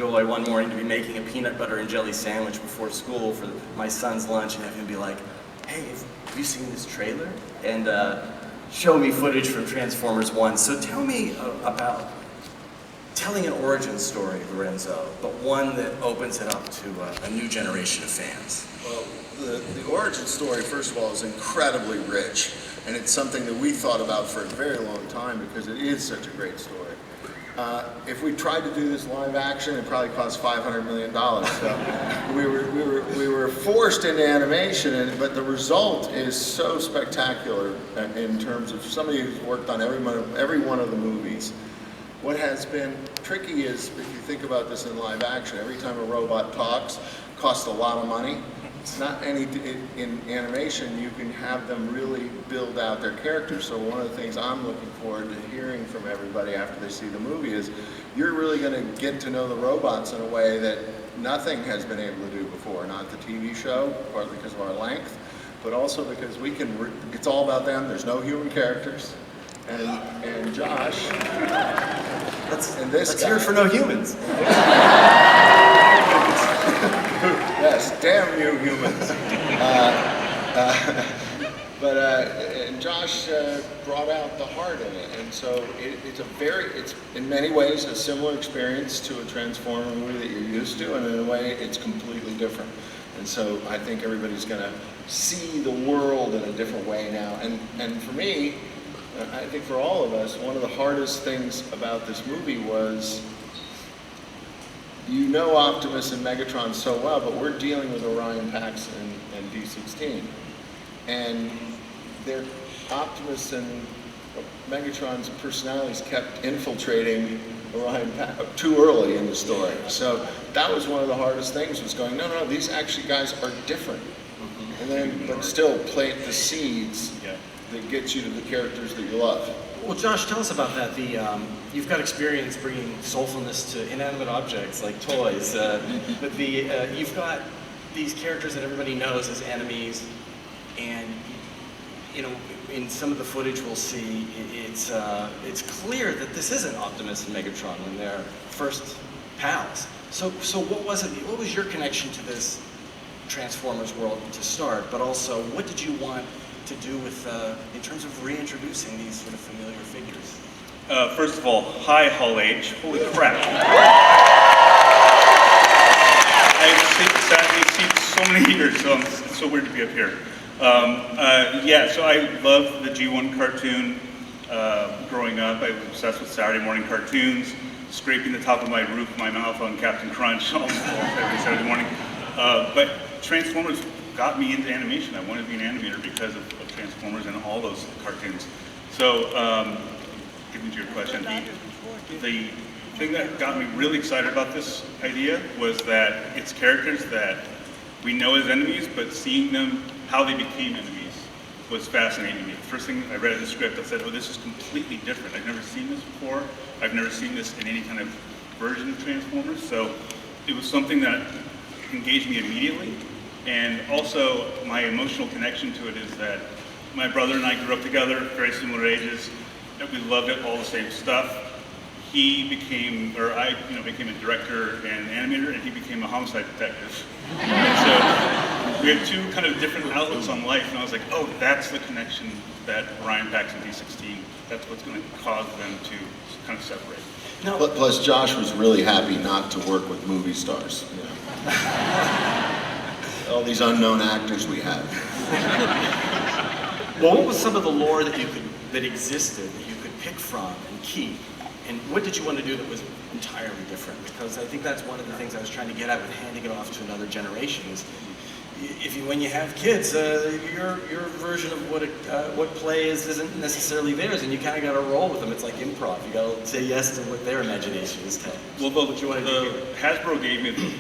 joy one morning to be making a peanut butter and jelly sandwich before school for my son's lunch and have him be like, hey, have you seen this trailer? And show me footage from Transformers 1. So tell me about telling an origin story, Lorenzo, but one that opens it up to a new generation of fans. Well, the origin story, first of all, is incredibly rich, and it's something that we thought about for a very long time because it is such a great story. If we tried to do this live action, it probably cost $500 million. So we were forced into animation, but the result is so spectacular in terms of somebody who's worked on every one of the movies. What has been tricky is, if you think about this in live action, every time a robot talks, it costs a lot of money. It's not any, in animation, you can have them really build out their characters. So one of the things I'm looking forward to hearing from everybody after they see the movie is, you're really going to get to know the robots in a way that nothing has been able to do before. Not the TV show, partly because of our length, but also because we can, it's all about them, there's no human characters. And Josh, let's hear it for no humans. Yes, damn you humans. And Josh brought out the heart in it, and so it's in many ways a similar experience to a Transformer movie that you're used to, and in a way it's completely different. And so I think everybody's going to see the world in a different way now. And for me, I think for all of us, one of the hardest things about this movie was, you know Optimus and Megatron so well, but we're dealing with Orion Pax and D16. And Optimus and Megatron's personalities kept infiltrating Orion Pax too early in the story. So that was one of the hardest things, was going, no, these actually guys are different. And then, but still plant the seeds that gets you to the characters that you love. Well, Josh, tell us about that. You've got experience bringing soulfulness to inanimate objects like toys, but you've got these characters that everybody knows as enemies, and you know, in some of the footage we'll see, it's clear that this isn't Optimus and Megatron when they're first pals. So what was it? What was your connection to this Transformers world to start? But also, what did you want to do with, in terms of reintroducing these sort of familiar figures? First of all, hi Hall H. Holy crap. I've sat in these seats so many years, so it's so weird to be up here. So I loved the G1 cartoon growing up. I was obsessed with Saturday morning cartoons, scraping the top of my roof of my mouth on Captain Crunch almost every Saturday morning. But Transformers got me into animation. I wanted to be an animator because of Transformers and all those cartoons. So, getting to your question, the thing that got me really excited about this idea was that it's characters that we know as enemies, but seeing them, how they became enemies, was fascinating me. The first thing I read in the script, I said, oh, this is completely different. I've never seen this before. I've never seen this in any kind of version of Transformers. So it was something that engaged me immediately. And also, my emotional connection to it is that my brother and I grew up together, very similar ages, and we loved all the same stuff. He became, became a director and animator, and he became a homicide detective. And so we had two kind of different outlooks on life, and I was like, oh, that's the connection that Orion Pax and D16, that's what's going to cause them to kind of separate. No. Plus, Josh was really happy not to work with movie stars. You know. All these unknown actors we have. Well, what was some of the lore that existed that you could pick from and keep? And what did you want to do that was entirely different? Because I think that's one of the things I was trying to get at with handing it off to another generation is, when you have kids, your version of what play is isn't necessarily theirs, and you kind of got to roll with them. It's like improv. You got to say yes to what their imagination is telling. Well, Hasbro gave me the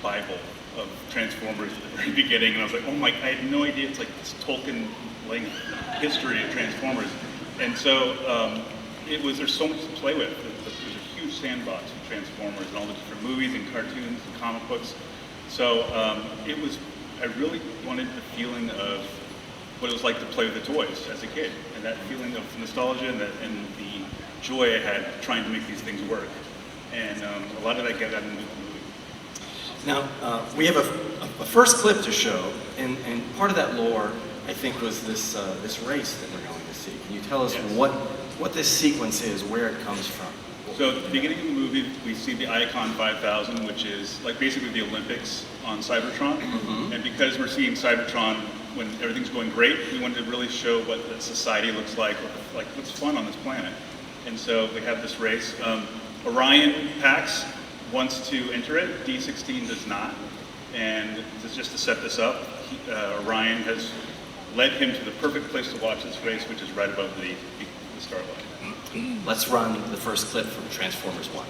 Bible of Transformers at the very beginning, and I was like, oh my, I had no idea. It's like this Tolkien-like history of Transformers, and so there's so much to play with. There's a huge sandbox of Transformers and all the different movies and cartoons and comic books. So I really wanted the feeling of what it was like to play with the toys as a kid, and that feeling of nostalgia and the joy I had trying to make these things work. And a lot of that got out in the movie. Now, we have a first clip to show, and part of that lore, I think, was this race that we're going to see. Can you tell us what this sequence is, where it comes from? So at the beginning of the movie, we see the Icon 5000, which is like basically the Olympics on Cybertron. And because we're seeing Cybertron when everything's going great, we wanted to really show what the society looks like what's fun on this planet. And so we have this race. Orion Pax wants to enter it, D16 does not. And just to set this up, Orion has led him to the perfect place to watch this race, which is right above the start line. Let's run the first clip from Transformers 1.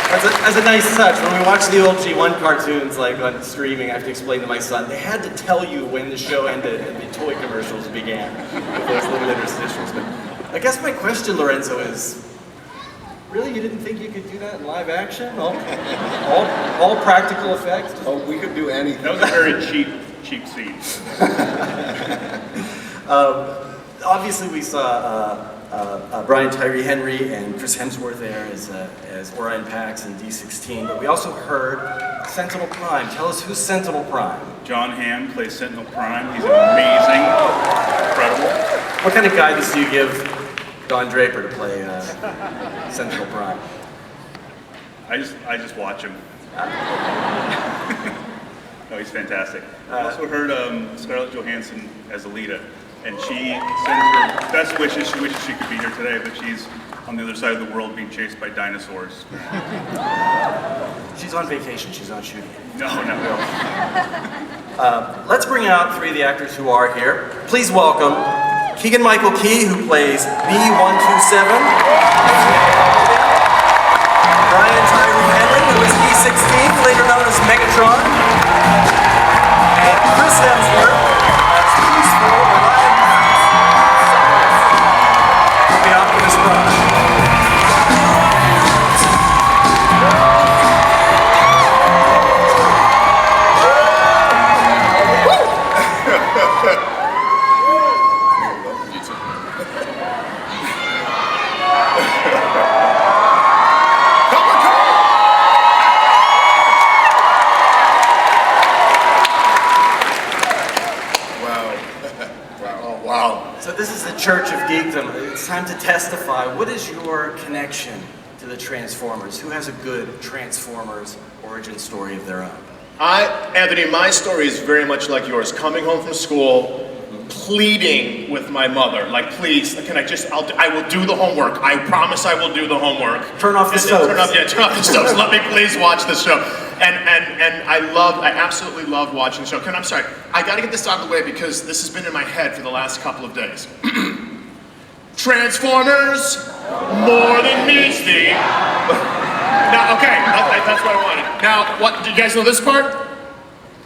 That's a nice touch. When we watch the old G1 cartoons, like on streaming, I have to explain to my son, they had to tell you when the show ended and the toy commercials began with those little interstitials. But I guess my question, Lorenzo, is, really, you didn't think you could do that in live action? All practical effects? Oh, we could do anything. That was a very cheap scene. Obviously, we saw Brian Tyree Henry and Chris Hemsworth there as Orion Pax and D16, but we also heard Sentinel Prime. Tell us, who's Sentinel Prime? Jon Hamm plays Sentinel Prime. He's amazing, incredible. What kind of guidance do you give Don Draper to play Sentinel Prime? I just watch him. No, he's fantastic. I also heard Scarlett Johansson as Alita, and she sends her best wishes. She wishes she could be here today, but she's on the other side of the world being chased by dinosaurs. She's on vacation, she's not shooting. No. Let's bring out three of the actors who are here. Please welcome Keegan-Michael Key, who plays B127. Brian Tyree Henry, who is D16, later known as Megatron. And Chris Hemsworth as Peaceful Orion Pax. The Optimus Prime. So this is the Church of Geekdom. It's time to testify. What is your connection to the Transformers? Who has a good Transformers origin story of their own? Anthony, my story is very much like yours. Coming home from school, pleading with my mother, like, please, can I will do the homework. I promise I will do the homework. Turn off the stoves. Turn off the stoves. Let me please watch the show. And I absolutely love watching the show. I'm sorry, I gotta get this out of the way because this has been in my head for the last couple of days. Transformers, more than meets the... Now, okay, that's what I wanted. Now, do you guys know this part?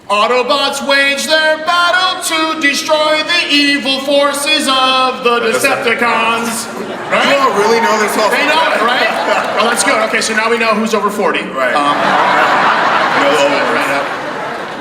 Autobots wage their battle to destroy the evil forces of the Decepticons. Right? You don't really know this whole They know it, right? Well, that's good. Okay, so now we know who's over 40. Right.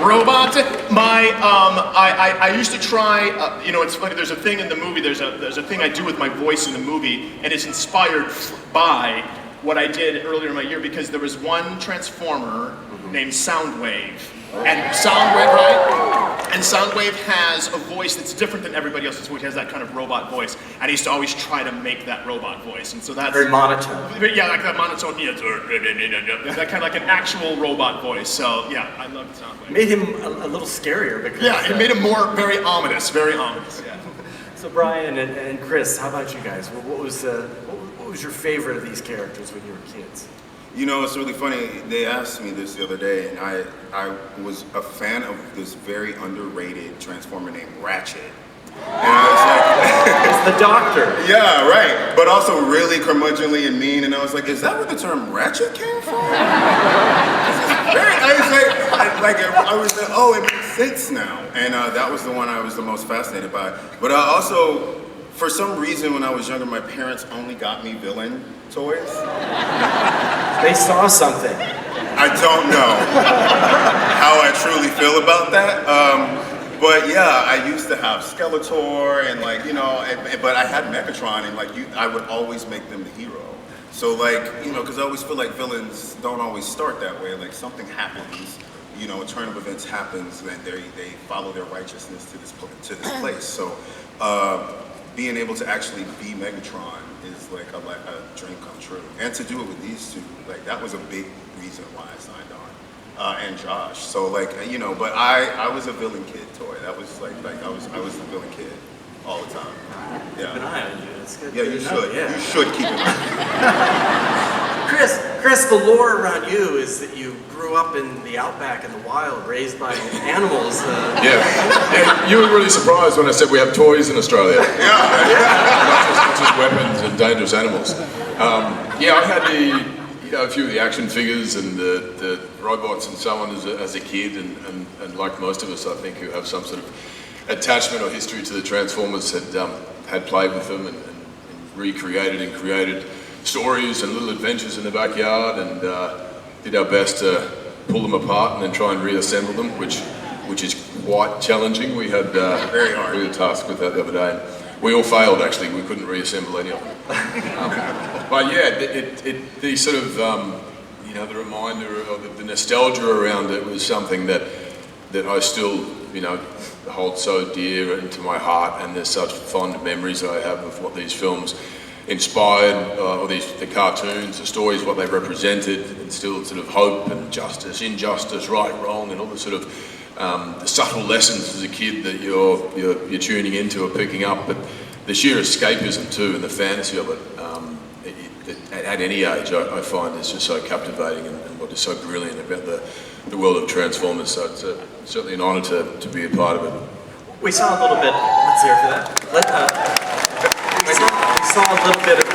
Robots. I used to try. It's funny. There's a thing in the movie. There's a thing I do with my voice in the movie, and it's inspired by what I did earlier in my year because there was one Transformer named Soundwave. And Soundwave, right? And Soundwave has a voice that's different than everybody else's voice. He has that kind of robot voice. And I used to always try to make that robot voice. And so that's... Very monotone. Yeah, like that monotone, yeah, that kind of like an actual robot voice. So, yeah, I love Soundwave. Made him a little scarier because... Yeah, it made him very ominous, yeah. So Brian and Chris, how about you guys? What was your favorite of these characters when you were kids? You know, it's really funny. They asked me this the other day, and I was a fan of this very underrated Transformer named Ratchet. And I was like... It's the Doctor. Yeah, right. But also really curmudgeonly and mean, and I was like, is that where the term Ratchet came from? I was like, oh, it makes sense now. And that was the one I was the most fascinated by. But also, for some reason, when I was younger, my parents only got me villain toys. They saw something. I don't know how I truly feel about that. But yeah, I used to have Skeletor and like, but I had Megatron and like I would always make them the hero. So like, because I always feel like villains don't always start that way. Like something happens, a turn of events happens, and they follow their righteousness to this place. So being able to actually be Megatron is like a dream come true, and to do it with these two, like that was a big reason why I signed on. And Josh. So like, but I was a villain kid toy. That was like I was the villain kid all the time. Keep an eye on you. It's good. Yeah, you should. Yeah. You should keep an eye. Chris, the lore around you is that you grew up in the outback in the wild, raised by animals. Yeah, you were really surprised when I said we have toys in Australia. Not just weapons and dangerous animals. I had a few of the action figures and the robots and so on as a kid, and like most of us, I think, who have some sort of attachment or history to the Transformers, had played with them and recreated and created stories and little adventures in the backyard, and did our best to pull them apart and then try and reassemble them, which is quite challenging. We had Very hard. We had a task with that the other day. We all failed, actually. We couldn't reassemble any of them. But yeah, the sort of, the reminder or the nostalgia around it was something that I still, hold so dear into my heart, and there's such fond memories that I have of what these films inspired, or the cartoons, the stories, what they represented, instilled sort of hope and justice, injustice, right, wrong, and all the sort of the subtle lessons as a kid that you're tuning into or picking up, but the sheer escapism too and the fantasy of it, at any age, I find is just so captivating, and what is so brilliant about the world of Transformers. So it's certainly an honour to be a part of it. We saw a little bit. Let's hear for that. We saw a little bit of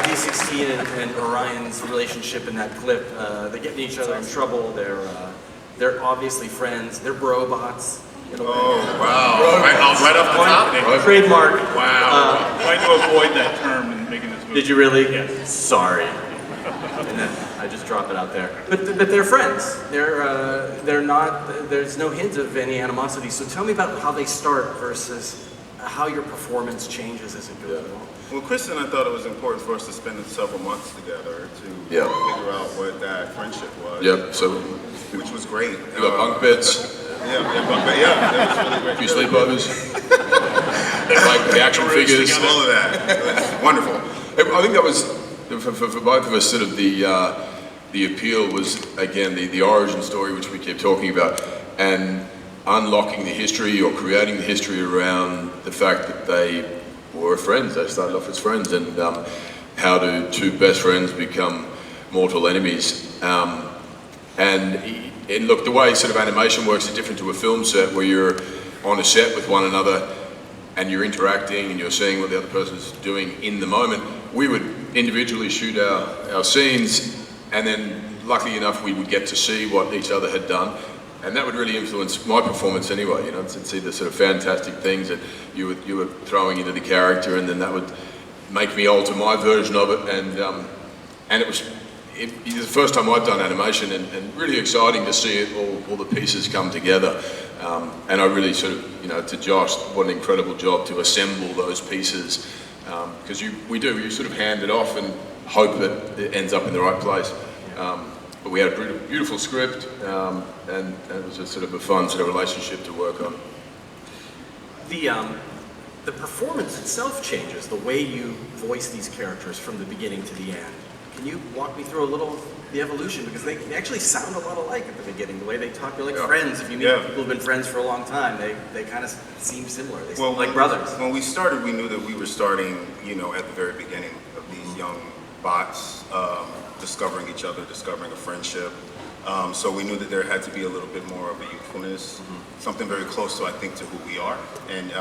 D16 and Orion's relationship in that clip. They get each other in trouble. They're obviously friends. They're brobots. Oh wow! Right off the top. Trademark. Wow. Trying to avoid that term in making this movie. Did you really? Yes. Sorry. And then I just drop it out there. But they're friends. They're not. There's no hint of any animosity. So tell me about how they start versus how your performance changes as it goes along. Well, Chris and I thought it was important for us to spend several months together to figure out what that friendship was. Yep. So which was great. we got bunk beds. Yeah, that was really great. A few sleepovers, like the action figures. All of that. It was wonderful. I think that was, for both of us, sort of the appeal was, again, the origin story, which we keep talking about, and unlocking the history or creating the history around the fact that they were friends. They started off as friends, and how do two best friends become mortal enemies. And look, the way sort of animation works is different to a film set where you're on a set with one another and you're interacting and you're seeing what the other person's doing in the moment. We would individually shoot our scenes, and then luckily enough we would get to see what each other had done, and that would really influence my performance anyway, to see the sort of fantastic things that you were throwing into the character, and then that would make me alter my version of it, and it was the first time I'd done animation, and really exciting to see it all the pieces come together. And I really sort of, to Josh, what an incredible job to assemble those pieces, because you sort of hand it off and hope that it ends up in the right place. But we had a beautiful script, and it was a sort of a fun sort of relationship to work on. The performance itself changes, the way you voice these characters from the beginning to the end. Can you walk me through a little of the evolution? Because they actually sound a lot alike at the beginning. The way they talk, they're like friends. If you meet people who've been friends for a long time, they kind of seem similar. They seem like brothers. When we started, we knew that we were starting, at the very beginning of these young bots discovering each other, discovering a friendship. So we knew that there had to be a little bit more of a youthfulness, something very close to, I think, to who we are. And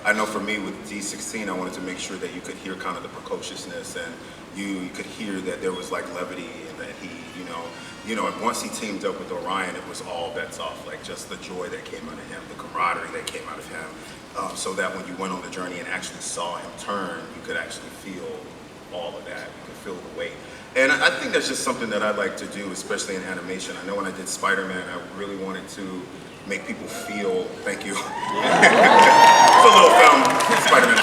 I know for me with D16, I wanted to make sure that you could hear kind of the precociousness, and you could hear that there was like levity, and that he, and once he teamed up with Orion, it was all bets off, like just the joy that came out of him, the camaraderie that came out of him, so that when you went on the journey and actually saw him turn, you could actually feel all of that. You could feel the weight. And I think that's just something that I like to do, especially in animation. I know when I did Spider-Man, I really wanted to make people feel, thank you. It's a little film, Spider-Man.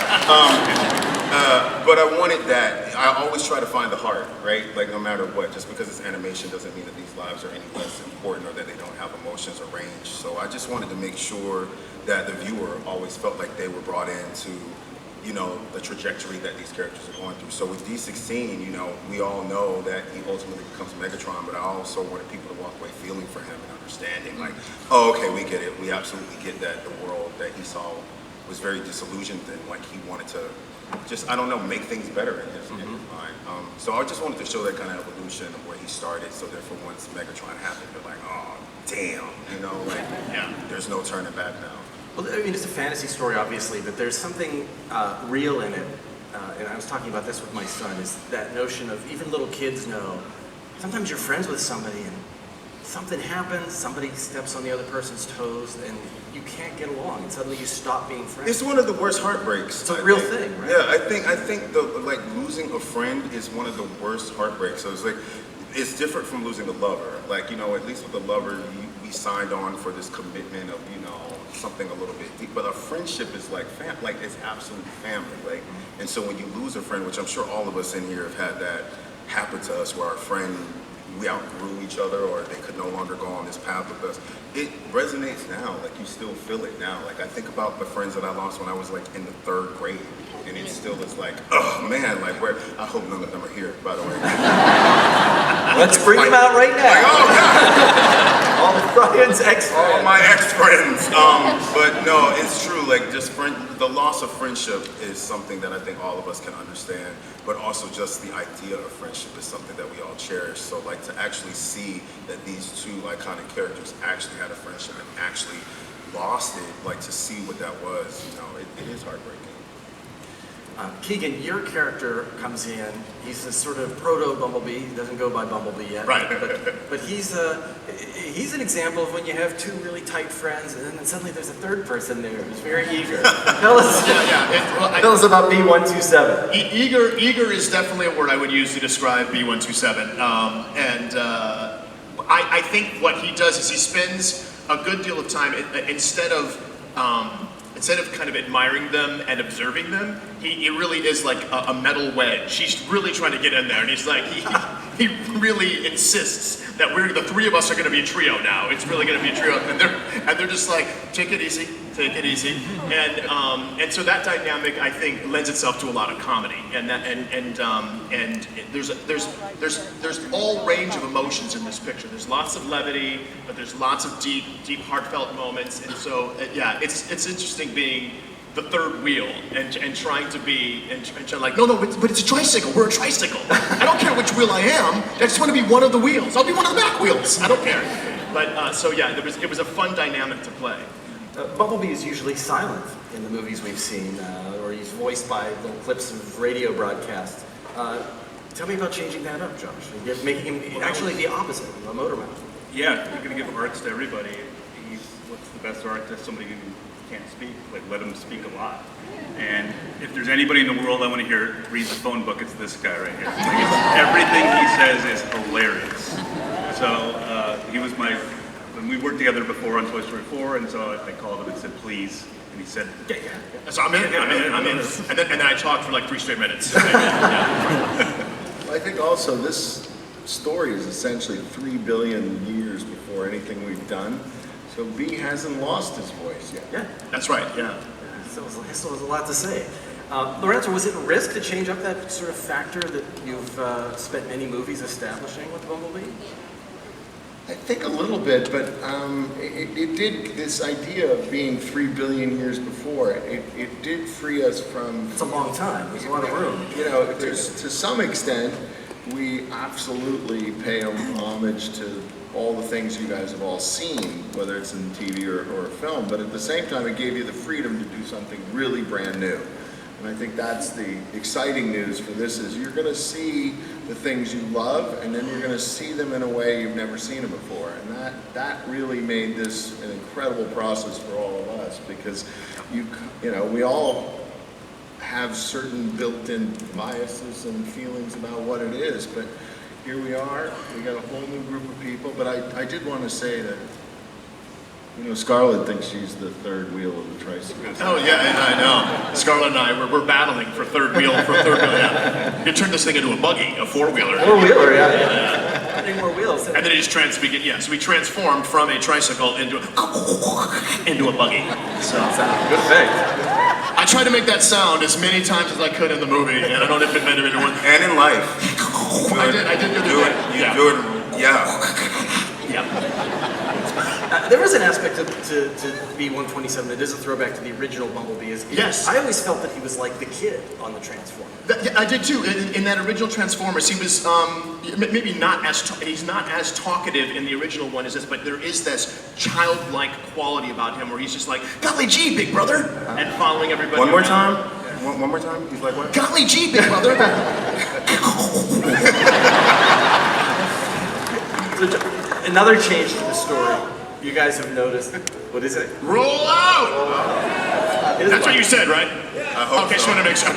But I wanted that, I always try to find the heart, right? Like no matter what, just because it's animation doesn't mean that these lives are any less important or that they don't have emotions or range. So I just wanted to make sure that the viewer always felt like they were brought into, you know, the trajectory that these characters are going through. So with D16, you know, we all know that he ultimately becomes Megatron, but I also wanted people to walk away feeling for him and understanding, like, oh, okay, we get it. We absolutely get that the world that he saw was very disillusioned and like he wanted to just, I don't know, make things better in his mind. So I just wanted to show that kind of evolution of where he started, so therefore once Megatron happened, they're like, oh, damn, you know, like, yeah, there's no turning back now. Well, I mean, it's a fantasy story, obviously, but there's something real in it. And I was talking about this with my son, is that notion of even little kids know, sometimes you're friends with somebody and something happens, somebody steps on the other person's toes, and you can't get along, and suddenly you stop being friends. It's one of the worst heartbreaks. It's a real thing, right? Yeah, I think the like losing a friend is one of the worst heartbreaks. So it's like, it's different from losing a lover. Like, you know, at least with a lover, we signed on for this commitment of, you know, something a little bit deep. But a friendship is like it's absolute family. Like, and so when you lose a friend, which I'm sure all of us in here have had that happen to us, where our friend, we outgrew each other or they could no longer go on this path with us, it resonates now. Like, you still feel it now. Like, I think about the friends that I lost when I was like in the 3rd grade, and it still is like, oh man, like where, I hope none of them are here, by the way. Let's bring them out right now. Like, oh god! All of Brian's ex-friends. All my ex-friends. But no, it's true, like just the loss of friendship is something that I think all of us can understand, but also just the idea of friendship is something that we all cherish. So like to actually see that these two iconic characters actually had a friendship and actually lost it, like to see what that was, you know, it is heartbreaking. Keegan, your character comes in, he's a sort of proto-Bumblebee, he doesn't go by Bumblebee yet. Right. But he's an example of when you have two really tight friends and then suddenly there's a third person there who's very eager. Tell us about B127. Eager is definitely a word I would use to describe B127. I think what he does is he spends a good deal of time, instead of kind of admiring them and observing them, he really is like a metal wedge. He's really trying to get in there, and he's like, he really insists that the 3 of us are going to be a trio now. It's really going to be a trio, and they're just like, take it easy, and so that dynamic, I think, lends itself to a lot of comedy, and there's all range of emotions in this picture. There's lots of levity, but there's lots of deep heartfelt moments, and so yeah, it's interesting being the third wheel and trying to be like, no, but it's a tricycle. We're a tricycle. I don't care which wheel I am. I just want to be one of the wheels. I'll be one of the back wheels. I don't care. But so yeah, it was a fun dynamic to play. Bumblebee is usually silent in the movies we've seen, or he's voiced by little clips of radio broadcasts. Tell me about changing that up, Josh. Making him actually the opposite, a motor mouth. Yeah, you're going to give arts to everybody. What's the best art to somebody who can't speak? Like, let him speak a lot. And if there's anybody in the world I want to hear read the phone book, it's this guy right here. Like, everything he says is hilarious. So he was when we worked together before on Toy Story 4, and so I called him and said, please. And he said, yeah. So I'm in. And then I talked for like 3 straight minutes. I think also this story is essentially 3 billion years before anything we've done. So B hasn't lost his voice yet. Yeah. That's right, yeah. Still has a lot to say. Laurence, was it a risk to change up that sort of factor that you've spent many movies establishing with Bumblebee? I think a little bit, but it did, this idea of being 3 billion years before, it did free us from... It's a long time, there's a lot of room. You know, to some extent, we absolutely pay homage to all the things you guys have all seen, whether it's in TV or film, but at the same time, it gave you the freedom to do something really brand new. And I think that's the exciting news for this, is you're gonna see the things you love, and then you're gonna see them in a way you've never seen them before. And that really made this an incredible process for all of us, because you know, we all have certain built-in biases and feelings about what it is, but here we are. We got a whole new group of people, but I did want to say that, you know, Scarlett thinks she's the third wheel of the tricycle. Oh yeah, and I know. Scarlett and I, we're battling for third wheel, yeah. You turn this thing into a buggy, a four-wheeler. Four-wheeler, yeah. Adding more wheels. And then it just so we transformed from a tricycle into a buggy. So Good thing. I tried to make that sound as many times as I could in the movie, and I don't know if it meant anyone. And in life. I did Do it. You do it. Yeah. Yeah. There is an aspect to B-127 that is a throwback to the original Bumblebee. Yes. I always felt that he was like the kid on the Transformers. I did too. In that original Transformers, he was maybe not as he's not as talkative in the original one as this, but there is this childlike quality about him where he's just like, "Golly gee, big brother," and following everybody. One more around. time. One more time. He's like what? "Golly gee, big brother." Another change to the story. You guys have noticed. What is it? Roll out. That's what you said, right? I hope Okay, so. just want to make sure.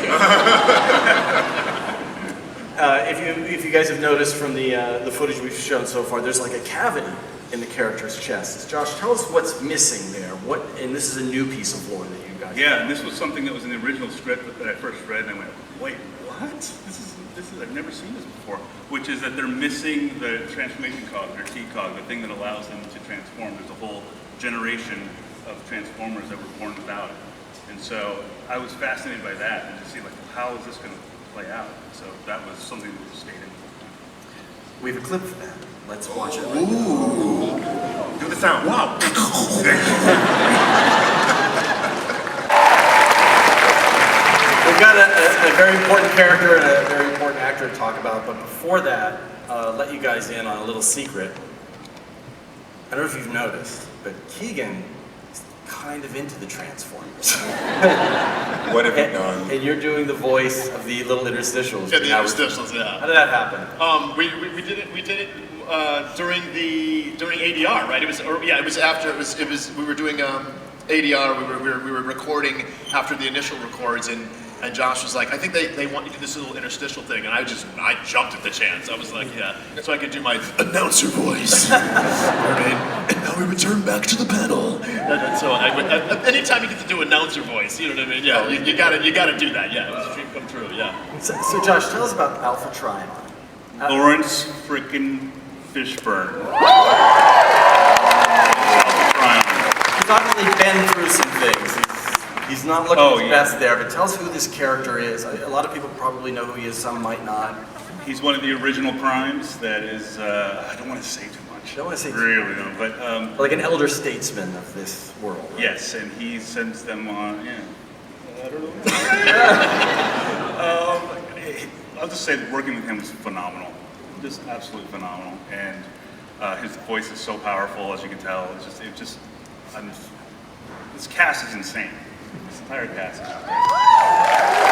If you guys have noticed from the footage we've shown so far, there's like a cavity in the character's chest. Josh, tell us what's missing there. And this is a new piece of lore that you guys. Yeah, and this was something that was in the original script that I first read, and I went, wait, what? This is I've never seen this before. Which is that they're missing the transformation cog, their T cog, the thing that allows them to transform. There's a whole generation of Transformers that were born without it. And so I was fascinated by that and to see like, how is this going to play out? So that was something that was stated. We have a clip for that. Let's watch it. Ooh. Do the sound. Wow. We've got a very important character and a very important actor to talk about, but before that, let you guys in on a little secret. I don't know if you've noticed, but Keegan is kind of into the Transformers. What have you done? And you're doing the voice of the little interstitials. Yeah, the interstitials, yeah. How did that happen? We did it during ADR, right? It was after we were doing ADR. We were recording after the initial records, and Josh was like, I think they want you to do this little interstitial thing, and I jumped at the chance. I was like, yeah, so I could do my announcer voice. And now we return back to the panel. And so anytime you get to do announcer voice, you know what I mean? Yeah, you gotta do that. Yeah, it was a dream come true. Yeah. So Josh, tell us about Alpha Trion. Laurence frickin' Fishburne. He's obviously been through some things. He's not looking his best there, but tell us who this character is. A lot of people probably know who he is, some might not. He's one of the original primes that is, I don't want to say too much. Don't want to say really, no, but like an elder statesman of this world. Right? yes, and he sends them on, yeah. I don't know. I'll just say that working with him was phenomenal. Just absolutely phenomenal. And his voice is so powerful, as you can tell. This cast is insane. This entire cast is insane.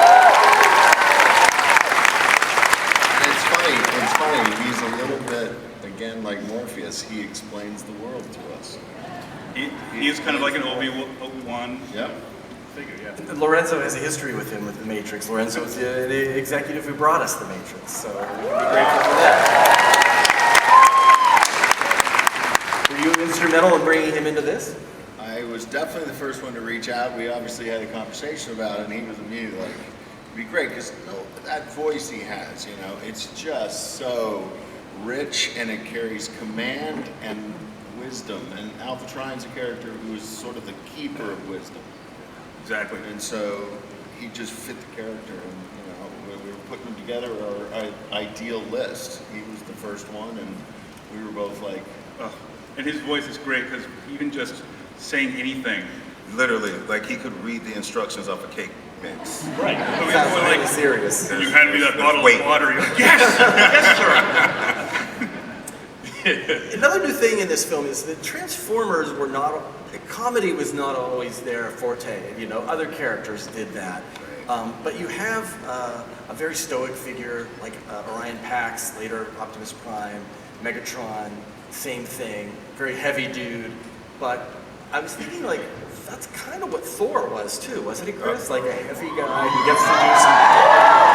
It's funny, he's a little bit, again, like Morpheus, he explains the world to us. He is kind of like an Obi-Wan Yep. figure, yeah. Lorenzo has a history with him with The Matrix. Lorenzo was the executive who brought us The Matrix, so we'd be grateful for that. Were you instrumental in bringing him into this? I was definitely the first one to reach out. We obviously had a conversation about it, and he was immediately like, it'd be great, because that voice he has, you know, it's just so rich, and it carries command and wisdom. And Alpha Trion's a character who is sort of the keeper of wisdom. Exactly. And so he just fit the character, and you know, when we were putting him together, our ideal list, he was the first one, and we were both like, Oh, and his voice is great because even just saying anything. Literally, like he could read the instructions off a cake mix. Right. Sounds really serious. You hand me that bottle Wait. of water. You're like, yes, yes, sir. Another new thing in this film is that Transformers were not, comedy was not always their forte. You know, other characters did that. But you have a very stoic figure like Orion Pax, later Optimus Prime, Megatron, same thing, very heavy dude. But I was thinking, like, that's kind of what Thor was too, wasn't he, Chris? Like a heavy guy who gets to do some.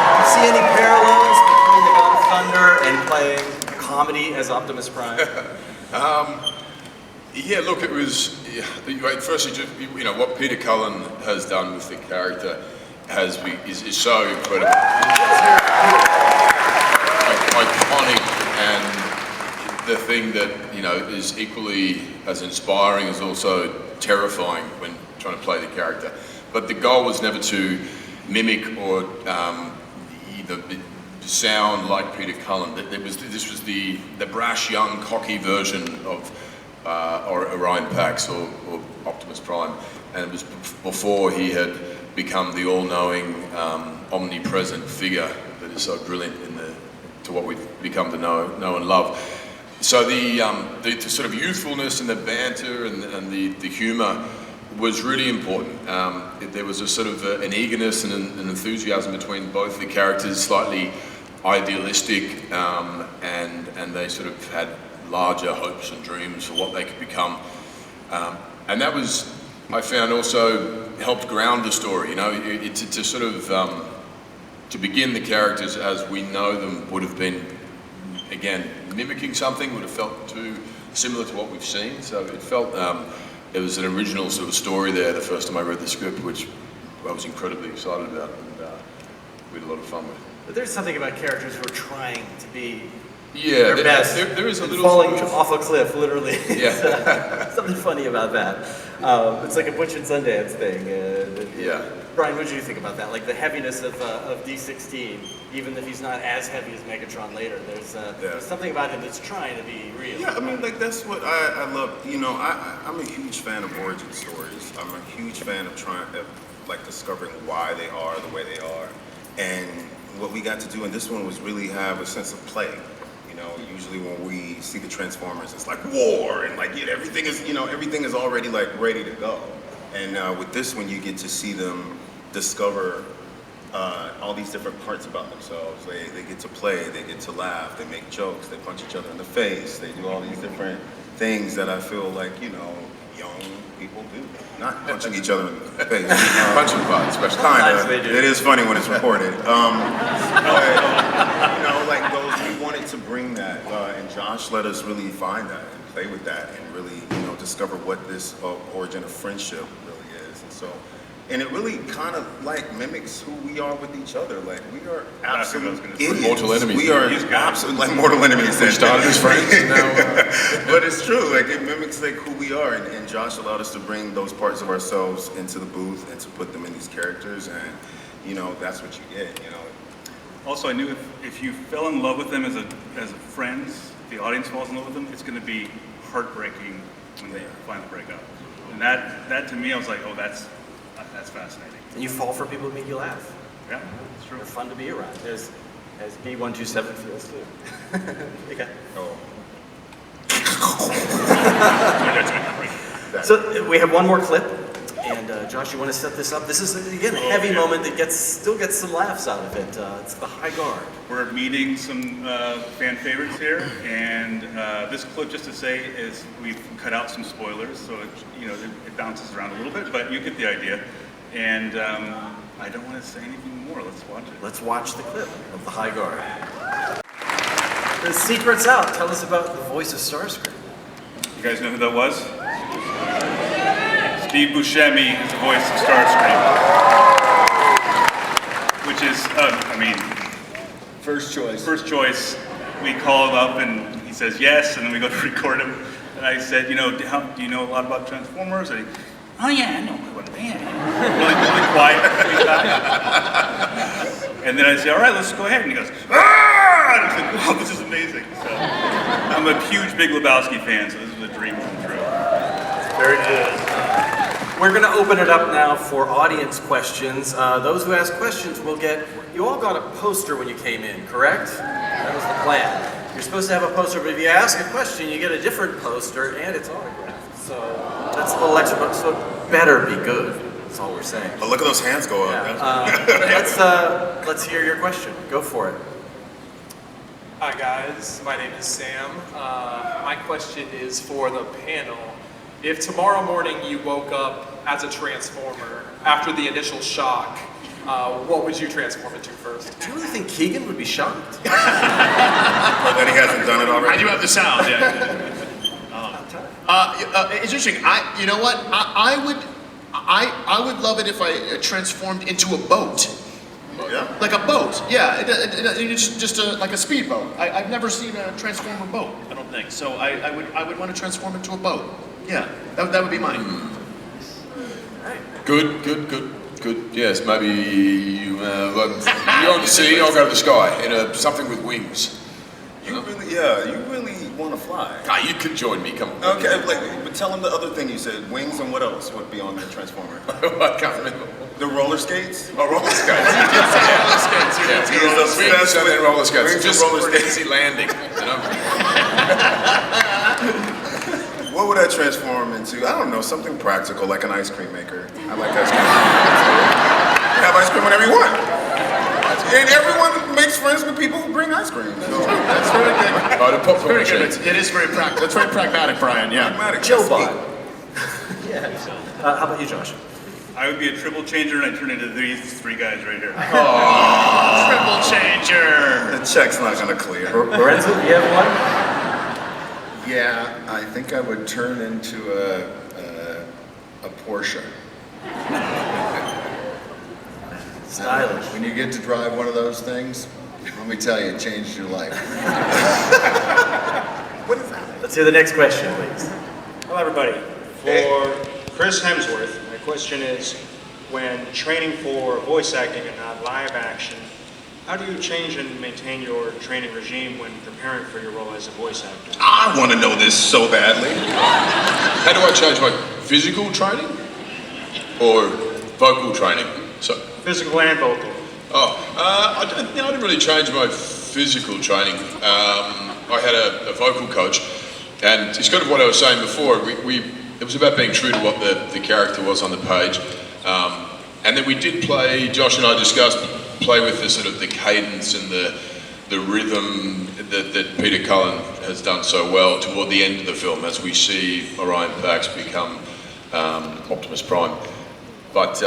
Do you see any parallels between the God of Thunder and playing comedy as Optimus Prime? Yeah, look, it was, firstly, just, what Peter Cullen has done with the character is so incredible. Iconic, and the thing that, is equally as inspiring is also terrifying when trying to play the character. But the goal was never to mimic or either sound like Peter Cullen. This was the brash, young, cocky version of Orion Pax or Optimus Prime, and it was before he had become the all-knowing, omnipresent figure that is so brilliant to what we've become to know and love. So the sort of youthfulness and the banter and the humour was really important. There was a sort of an eagerness and an enthusiasm between both the characters, slightly idealistic, and they sort of had larger hopes and dreams for what they could become. And that was, I found, also helped ground the story. To sort of to begin the characters as we know them would have been, again, mimicking something, would have felt too similar to what we've seen. So it felt it was an original sort of story there the first time I read the script, which I was incredibly excited about, and we had a lot of fun with. But there's something about characters who are trying to be their best. There is a little falling off a cliff, literally. Yeah. Something funny about that. It's like a Butch and Sundance thing. Yeah. Brian, what did you think about that? Like the heaviness of D16, even if he's not as heavy as Megatron later, there's something about him that's trying to be real. Yeah, I mean, like, that's what I love. I'm a huge fan of origin stories. I'm a huge fan of discovering why they are the way they are. And what we got to do in this one was really have a sense of play. Usually when we see the Transformers, it's like war, and everything is already like ready to go. And with this one, you get to see them discover all these different parts about themselves. They get to play, they get to laugh, they make jokes, they punch each other in the face, they do all these different things that I feel like, young people do. Not punching each other in the face. Punching button, especially. Kinda. It is funny when it's recorded. We wanted to bring that, and Josh let us really find that and play with that and really, discover what this origin of friendship really is. And it really kind of mimics who we are with each other. Like, we are absolute idiots. Mortal enemies. We are absolute mortal enemies. We started as friends. But it's true. It mimics who we are. And Josh allowed us to bring those parts of ourselves into the booth and to put them in these characters. And that's what you get. Also, I knew if you fell in love with them as a friend, if the audience falls in love with them, it's going to be heartbreaking when they finally break up. And that to me, I was like, oh, that's fascinating. And you fall for people who make you laugh. Yeah, it's true. They're fun to be around, as B127 feels too. Okay. So we have one more clip, and Josh, you want to set this up? This is again a heavy moment that still gets some laughs out of it. It's the High Guard. We're meeting some fan favorites here, and this clip, just to say, is we've cut out some spoilers, so it bounces around a little bit, but you get the idea. And I don't want to say anything more. Let's watch it. Let's watch the clip of the High Guard. The secret's out. Tell us about the voice of Starscream. You guys know who that was? Steve Buscemi is the voice of Starscream, which is, First choice. First choice. We call him up and he says yes, and then we go to record him. And I said, do you know a lot about Transformers? And he, oh yeah, I know what they are. Really quiet. And then I say, all right, let's go ahead. And he goes, ah! And I was like, wow, this is amazing. So I'm a huge Big Lebowski fan, so this is a dream come true. Very good. We're going to open it up now for audience questions. Those who ask questions will you all got a poster when you came in, correct? That was the plan. You're supposed to have a poster, but if you ask a question, you get a different poster, and it's autographed. So that's a little extra, so it better be good. That's all we're saying. But look at those hands go up. Yeah. Let's hear your question. Go for it. Hi guys, my name is Sam. My question is for the panel. If tomorrow morning you woke up as a Transformer after the initial shock, what would you transform into first? Do you really think Keegan would be shocked? That he hasn't done it already. I do have the sound, yeah. It's interesting. You know what? I would love it if I transformed into a boat. Yeah. Like a boat, yeah. It's just like a speedboat. I've never seen a transformer boat. I don't think so. I would want to transform into a boat. Yeah, that would be mine. Good. Yes, maybe you're on the sea, I'll go to the sky in something with wings. You really want to fly. You can join me, come on. Okay, but tell him the other thing you said. Wings and what else would be on the Transformer? I can't remember. The roller skates? Oh, roller skates. Roller skates, yeah. He is obsessed Wings and then roller skates. wings and Just roller for an skates. easy landing, you know? What would I transform into? I don't know, something practical, like an ice cream maker. I like ice cream. Have ice cream whenever you want. And everyone makes friends with people who bring ice cream. So That's very good. Oh, the popcorn Very good. machine. It is very practical. That's very pragmatic, Brian. Yeah. pragmatic. Joe That's Bot. Yeah. How about you, Josh? I would be a triple changer and I'd turn into these three guys right here. Triple changer. neat. The check's not gonna clear. Lorenzo, do you have one? Yeah, I think I would turn into a Porsche. Stylish. When you get to drive one of those things, let me tell you, it changed your life. What is that? Let's hear the next question, please. Hello, everybody. For Chris Hemsworth, my question is, when training for voice acting and not live action, how do you change and maintain your training regime when preparing for your role as a voice actor? I want to know this so badly. How do I change my physical training or vocal training? So, Physical and vocal. I didn't really change my physical training. I had a vocal coach, and it's kind of what I was saying before. It was about being true to what the character was on the page, and then we did play. Josh and I discussed play with the sort of the cadence and the rhythm that Peter Cullen has done so well toward the end of the film, as we see Orion Pax become Optimus Prime. But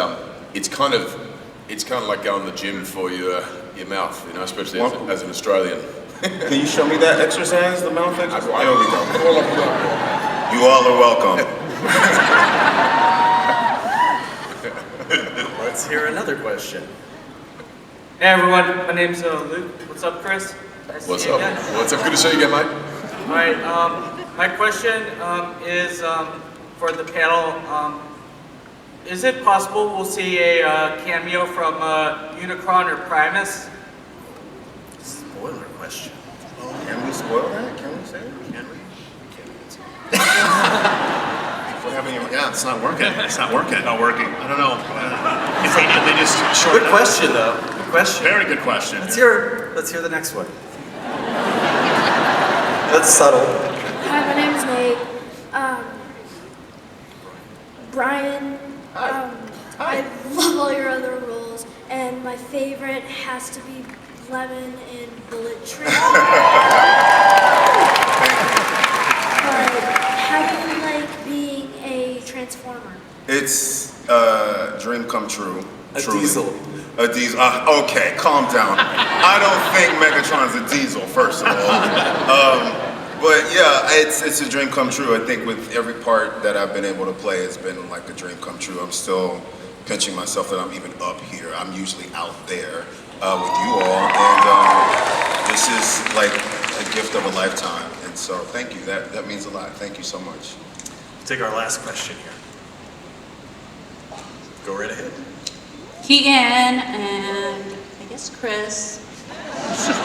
it's kind of like going to the gym for your mouth, you know, especially as an Australian. Can you show me that exercise, the mouth exercise? There we go. You all are welcome. Let's hear another question. Hey everyone, my name's Luke. What's up, Chris? Nice to What's see you up? again. What's up? Good to see you again, mate. All right. My question is for the panel. Is it possible we'll see a cameo from Unicron or Primus? Spoiler question. Can we spoil that? Can we say it? Can we? Yeah, it's not working. It's not working. Not working. I don't know. They just shorted Good question, though. Good question. Very good question. Let's hear the next one. That's subtle. Hi, my name is Nate. Brian, I love all your other roles, and my favorite has to be Lemon in Bullet Train. But how do you like being a Transformer? It's a dream come true. A truly. diesel. A diesel. Okay, calm down. I don't think Megatron's a diesel, first of all. But yeah, it's a dream come true. I think with every part that I've been able to play, it's been like a dream come true. I'm still pinching myself that I'm even up here. I'm usually out there with you all, and this is like a gift of a lifetime. And so, thank you. That means a lot. Thank you so much. Take our last question here. Go right ahead. Keegan and I guess Chris.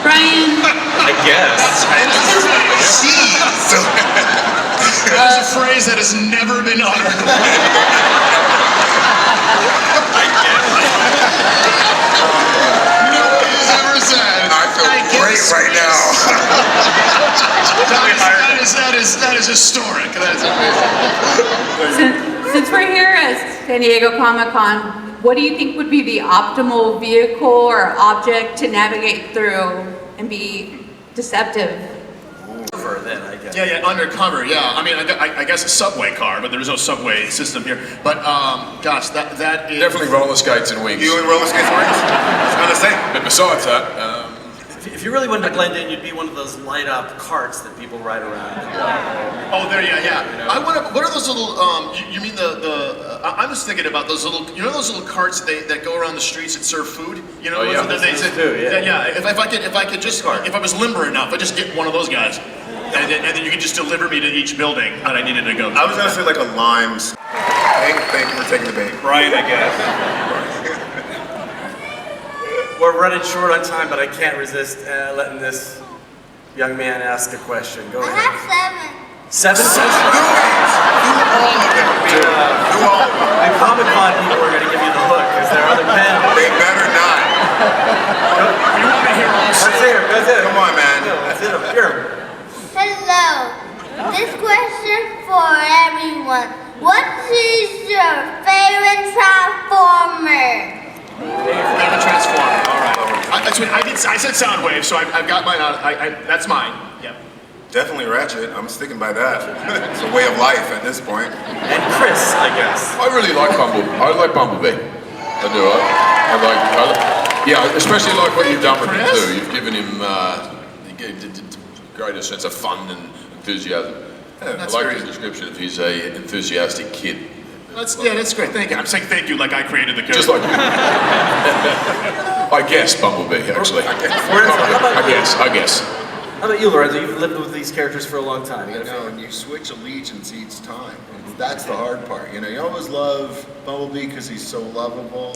Brian. I guess. That is a phrase that has never been uttered. Nobody's ever said. I feel great right now. That is historic. That's amazing. Since we're here at San Diego Comic-Con, what do you think would be the optimal vehicle or object to navigate through and be deceptive? undercover then, I guess. Yeah, undercover, yeah. I mean, I guess a subway car, but there is no subway system here. But, gosh, that is... Definitely roller skates and wings. You and roller skates and wings? I was gonna say. But besides that, If you really wanted to blend in, you'd be one of those light-up carts that people ride around. Oh, there, yeah. I want to. What are those little? You mean I'm just thinking about those little. You know those little carts that go around the streets that serve food. You know, Oh, yeah. yeah. If I was limber enough, I'd just get one of those guys, and then you could just deliver me to each building that I needed to go to. I was gonna say like a lime. Thank you for taking the bait. Brian, I guess. We're running short on time, but I can't resist letting this young man ask a question. Go I ahead. have 7. 7 questions? The Comic-Con people are going to give you the look, because there are other panels. They better not. You want to hear all Let's hear it, let's hear it. Come on, man. Let's hear it. Hear it. Hello. This question for everyone. What is your favorite Transformer? Favorite Transformer. All right. I said Soundwave, so I've got mine out. That's mine. Yep. Definitely Ratchet. I'm sticking by that. It's a way of life at this point. And Chris, I guess. I really like Bumblebee. I like Bumblebee. I do. Yeah, especially like what you've done with him too. You've given him greater sense of fun and enthusiasm. I like the description of he's a enthusiastic kid. That's great. Thank you. I'm saying thank you like I created the character. Just like you. I guess Bumblebee, actually. I guess. How about you, Lorenzo? You've lived with these characters for a long time. You know, and you switch allegiance each time. That's the hard part. You know, you always love Bumblebee because he's so lovable.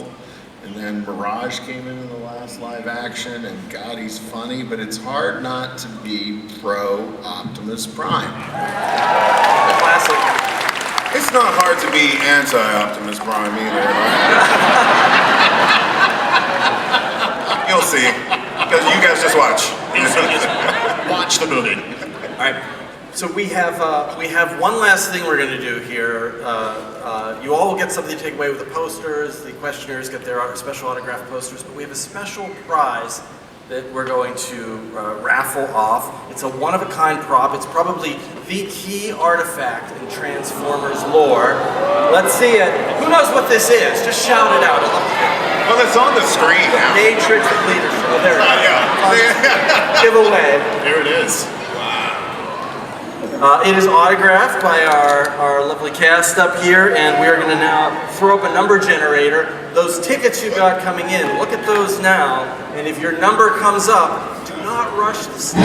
And then Mirage came in the last live action, and God, he's funny, but it's hard not to be pro Optimus Prime. Classic. It's not hard to be anti-Optimus Prime either. You'll see. Because you guys just watch. Watch the movie. All right. So we have one last thing we're going to do here. You all will get something to take away with the posters. The questioners get their special autographed posters, but we have a special prize that we're going to raffle off. It's a one-of-a-kind prop. It's probably the key artifact in Transformers lore. Let's see it. Who knows what this is? Just shout it out. Well, it's on the screen now. Matrix of Leadership. Oh, there it is. Yeah. Giveaway. There it is. It is autographed by our lovely cast up here, and we are going to now throw up a number generator. Those tickets you got coming in, look at those now, and if your number comes up, do not rush the stage.